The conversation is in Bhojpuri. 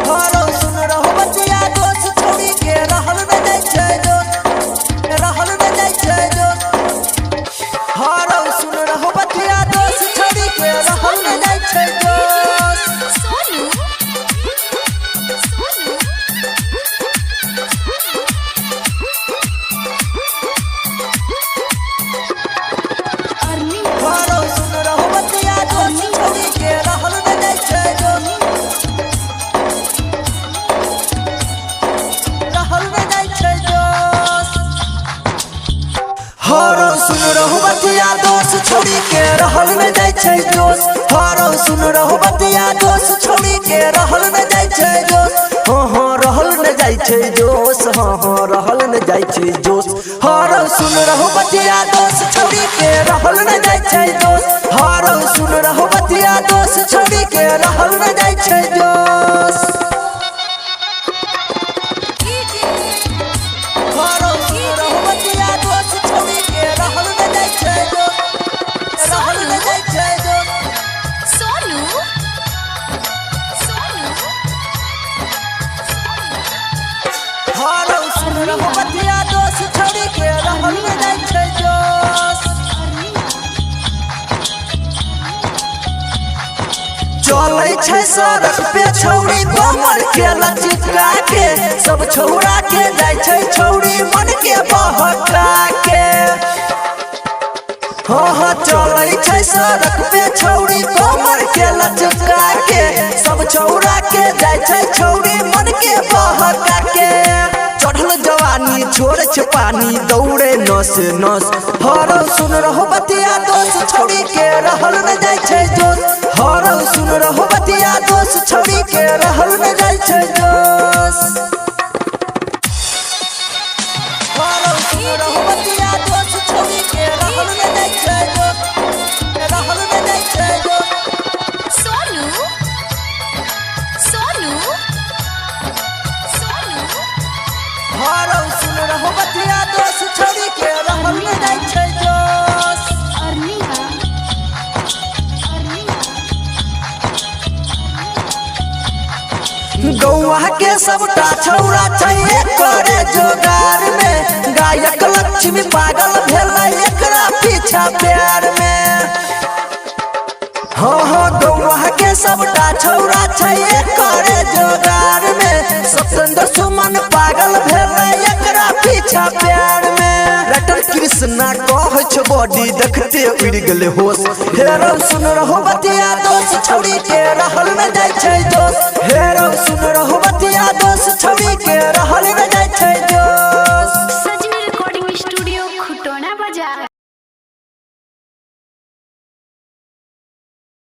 हरो सुन रहो बतिया दोस्त छोड़ी के रहल न जाय छै दोस्त, रहल न जाय छै दोस्त। हरो सुन रहो बतिया दोस्त छोड़ी के रहल न जाय छै दोस्त। सोनू हरो सुन रहो बतिया दोस्त छोड़ी के रहल न जाय छै दोस्त, रहल न जाय छै दोस्त। हरो सुन रहो बतिया दोस्त छोड़ी के रहल न जाय छै दोस्त। हरो सुन रहो बतिया दोस्त छोड़ी के रहल न जाय छै दोस्त। हाँ रहल न जाय छै दोस्त, हाँ रहल न जाय छै दोस्त। हरो सुन रहो बतिया दोस्त छोड़ी के रहल न जाय छै दोस्त। हरो सुन रहो बतिया दोस्त छोड़ी के रहल न जाय छै दोस्त। हरो सुन रहो बतिया दोस्त छोड़ी के रहल न जाय छै दोस्त, रहल न जाय छै दोस्त। सोनू हरो सुन रहो बतिया दोस्त छोड़ी के रहल न जाय छै दोस्त। चलै छै सड़क पे छौड़ी कमर के लचका के, सब छौड़ा के जाय छै छौड़ी मन के बहका के। हाँ चलै छै सड़क पे छौड़ी कमर के लचका के, सब छौड़ा के जाय छै छौड़ी मन के बहका के। चढ़ल जवानी छोड़ छै पानी दौड़े नस नस। हरो सुन रहो बतिया दोस्त छोड़ी के रहल न जाय छै दोस्त। हरो सुन रहो बतिया दोस्त छोड़ी के रहल न जाय छै दोस्त। हरो सुन रहो बतिया दोस्त छोड़ी के रहल न जाय छै दोस्त, रहल न जाय छै दोस्त। सोनू हरो सुन रहो बतिया दोस्त छोड़ी के रहल न जाय छै दोस्त। गौआ के सबटा छौड़ा छै करे जोगार में, गायक लक्ष्मी पागल भेल एकरा पीछा प्यार में। हाँ गौआ के सबटा छौड़ा छै करे जोगार में, सतेंद्र सुमन पागल भेल एकरा पीछा प्यार में। रटल कृष्णा कहे छ बॉडी देखते उड़ गेले होश। हेरो सुन रहो बतिया दोस्त छोड़ी के रहल न जाय छै दोस्त।